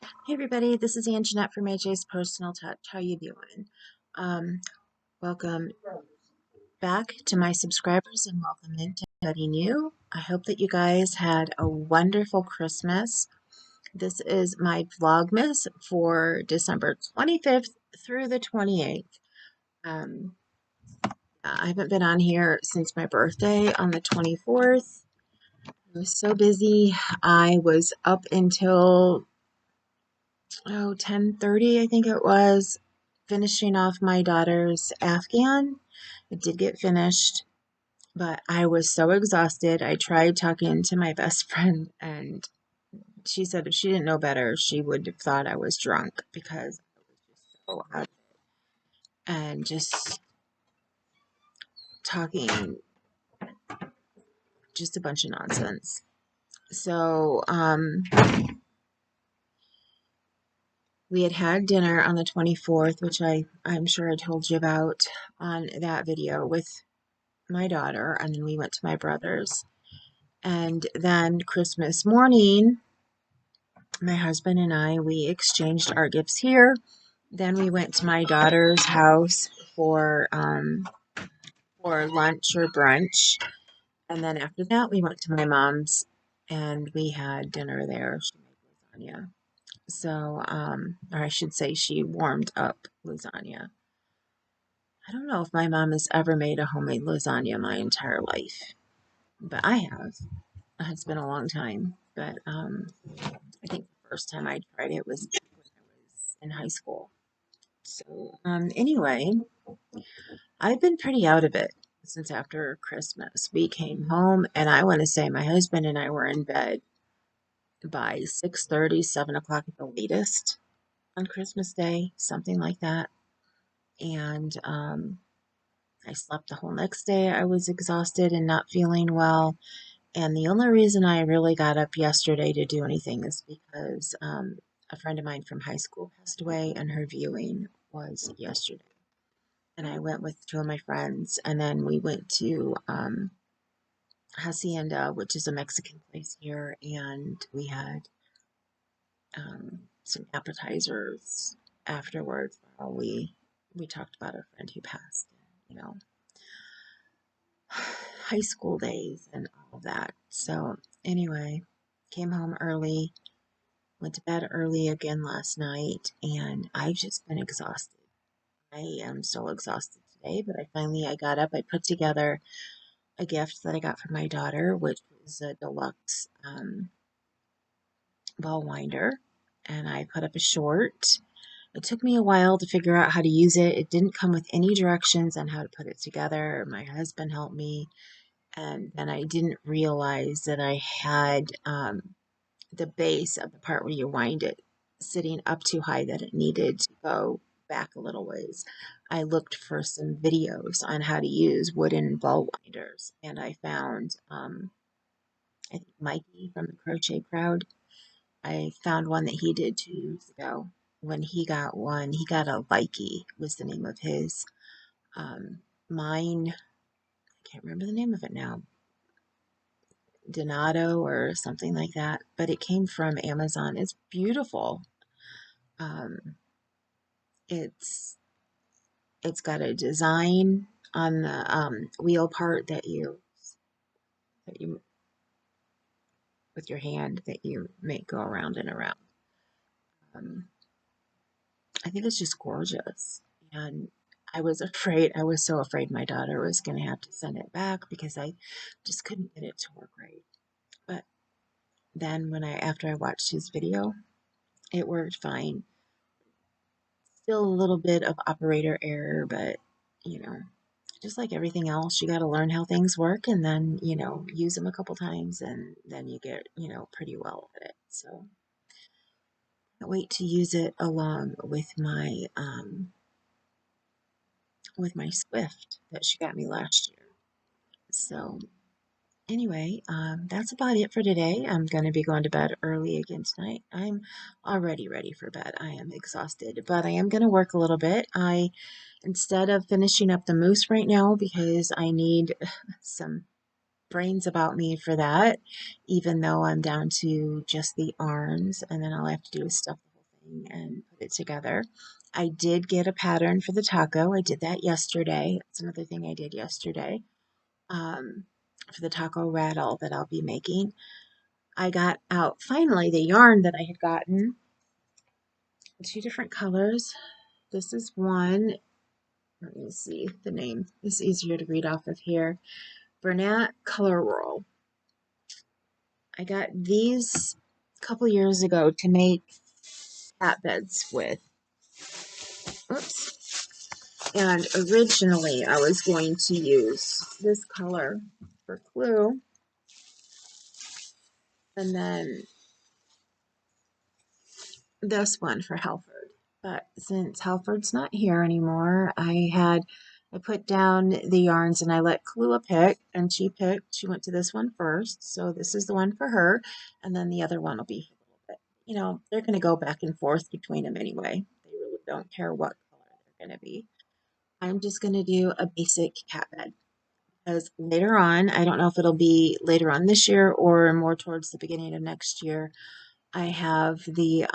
Hey everybody, this is Anjanette from AJ's Personal Touch. How you doing? Um, Welcome back to my subscribers and welcome into anybody new. I hope that you guys had a wonderful Christmas. This is my Vlogmas for December 25th through the 28th. Um, I haven't been on here since my birthday on the 24th. I was so busy. I was up until 10:30, I think it was, finishing off my daughter's Afghan. It did get finished, but I was so exhausted. I tried talking to my best friend, and she said if she didn't know better, she would have thought I was drunk because I was just so out of it and just talking just a bunch of nonsense. So, we had dinner on the 24th, which I'm sure I told you about on that video with my daughter, and then we went to my brother's. And then Christmas morning, my husband and we exchanged our gifts here. Then we went to my daughter's house for lunch or brunch. And then after that, we went to my mom's and we had dinner there. She made lasagna. So, or I should say, she warmed up lasagna. I don't know if my mom has ever made a homemade lasagna my entire life, but I have. It's been a long time, but I think the first time I tried it was when I was in high school. So, anyway, I've been pretty out of it since after Christmas. We came home, and I want to say my husband and I were in bed by 6:30, 7 o'clock at the latest on Christmas Day, something like that. And I slept the whole next day. I was exhausted and not feeling well. And the only reason I really got up yesterday to do anything is because a friend of mine from high school passed away, and her viewing was yesterday. And I went with two of my friends, and then we went to Hacienda, which is a Mexican place here, and we had some appetizers afterwards while we talked about our friend who passed, you know, high school days and all of that. So anyway, came home early. Went to bed early again last night, and I've just been exhausted. I am so exhausted today, but I got up. I put together a gift that I got from my daughter, which was a deluxe ball winder, and I put up a short. It took me a while to figure out how to use it. It didn't come with any directions on how to put it together. My husband helped me, and then I didn't realize that I had the base of the part where you wind it sitting up too high, that it needed to go back a little ways. I looked for some videos on how to use wooden ball winders, and I found I think Mikey from the Crochet Crowd. I found one that he did 2 years ago. When he got one, he got a Vikey was the name of his. Mine, I can't remember the name of it now, Donato or something like that, but it came from Amazon. It's beautiful. Um, it's it's got a design on the wheel part that you with your hand that you make go around and around. Um, I think it's just gorgeous, and I was so afraid my daughter was going to have to send it back because I just couldn't get it to work right. But then after I watched his video, it worked fine. Still a little bit of operator error, but you know, just like everything else, you got to learn how things work and then, use them a couple times and then you get, pretty well at it. So I can't wait to use it along with my Swift that she got me last year. So anyway, that's about it for today. I'm going to be going to bed early again tonight. I'm already ready for bed. I am exhausted, but I am going to work a little bit. Instead of finishing up the mousse right now, because I need some brains about me for that, even though I'm down to just the arms, and then all I have to do is stuff the whole everything and put it together. I did get a pattern for the taco. I did that yesterday. That's another thing I did yesterday, for the taco rattle that I'll be making. I got out finally the yarn that I had gotten, two different colors. This is one. Let me see the name. It's easier to read off of here. Bernat Color Roll. I got these a couple years ago to make cat beds with. Oops. And originally I was going to use this color for Clue, and then this one for Halford. But since Halford's not here anymore, I put down the yarns and I let Kalua pick, and she picked. She went to this one first, so this is the one for her, and then the other one will be for a little bit. You know, they're going to go back and forth between them anyway. They really don't care what color they're going to be. I'm just going to do a basic cat bed, because later on, I don't know if it'll be later on this year or more towards the beginning of next year, I have the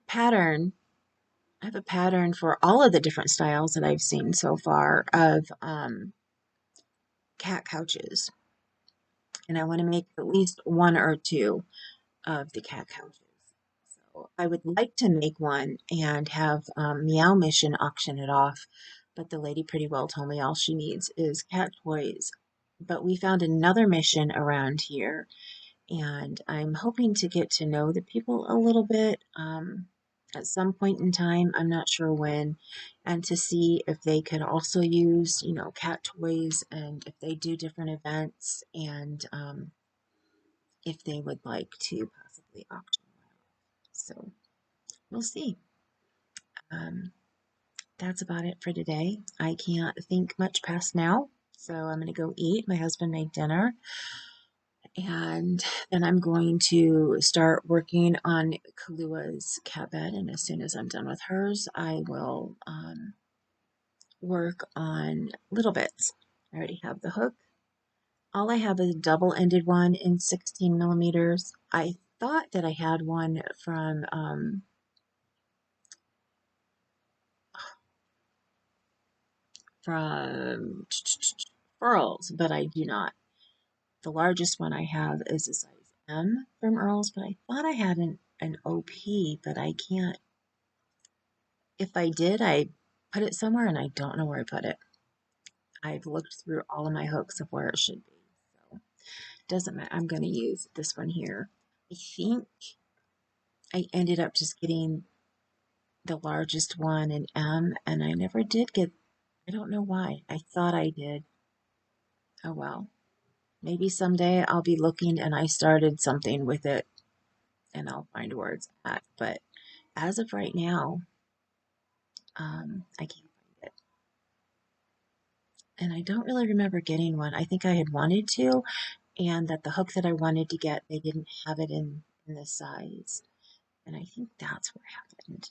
pattern. I have a pattern for all of the different styles that I've seen so far of cat couches. And I want to make at least one or two of the cat couches. So I would like to make one and have Meow Mission auction it off, but the lady pretty well told me all she needs is cat toys. But we found another mission around here, and I'm hoping to get to know the people a little bit at some point in time. I'm not sure when, and to see if they could also use, you know, cat toys, and if they do different events, and if they would like to possibly auction one off. So we'll see. Um, that's about it for today. I can't think much past now, so I'm going to go eat. My husband made dinner. And then I'm going to start working on Kalua's cat bed. And as soon as I'm done with hers, I will work on little bits. I already have the hook. All I have is a double-ended one in 16 millimeters. I thought that I had one from Earl's, but I do not. The largest one I have is a size M from Earl's, but I thought I had an OP, but I can't. If I did, I put it somewhere and I don't know where I put it. I've looked through all of my hooks of where it should be. So it doesn't matter. I'm going to use this one here. I think I ended up just getting the largest one in M, and I never did get, I don't know why. I thought I did. Oh well. Maybe someday I'll be looking and I started something with it and I'll find where it's at. But as of right now, I can't find it. And I don't really remember getting one. I think I had wanted to, and that the hook that I wanted to get, they didn't have it in this size. And I think that's what happened.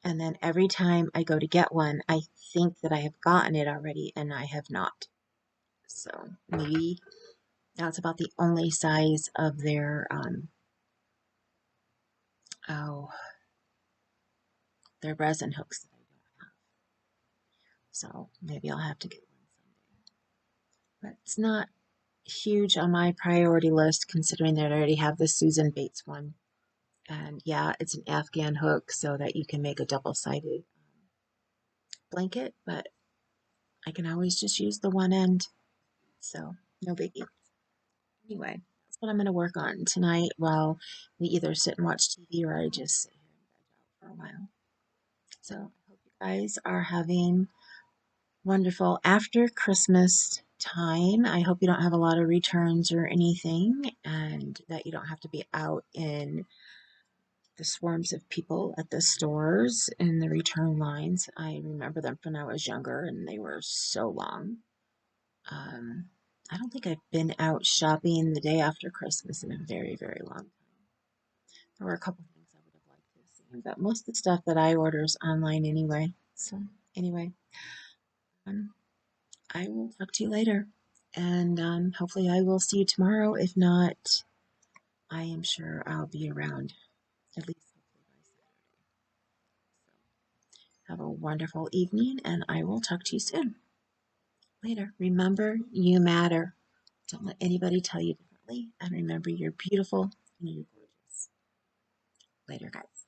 And then every time I go to get one, I think that I have gotten it already, and I have not. So maybe that's about the only size of their, their resin hooks that I don't have. So maybe I'll have to get one someday. But it's not huge on my priority list, considering that I already have the Susan Bates one. And yeah, it's an Afghan hook so that you can make a double-sided blanket, but I can always just use the one end. So no biggie. Anyway, that's what I'm going to work on tonight while we either sit and watch TV or I just sit here and veg out for a while. So I hope you guys are having wonderful after Christmas time. I hope you don't have a lot of returns or anything, and that you don't have to be out in the swarms of people at the stores in the return lines. I remember them from when I was younger, and they were so long. I don't think I've been out shopping the day after Christmas in a very, very long time. There were a couple things I would have liked to have seen, but most of the stuff that I order is online anyway. So anyway, I will talk to you later, and hopefully I will see you tomorrow. If not, I am sure I'll be around at least hopefully by Saturday. So have a wonderful evening, and I will talk to you soon. Later. Remember, you matter. Don't let anybody tell you differently. And remember, you're beautiful and you're gorgeous. Later, guys.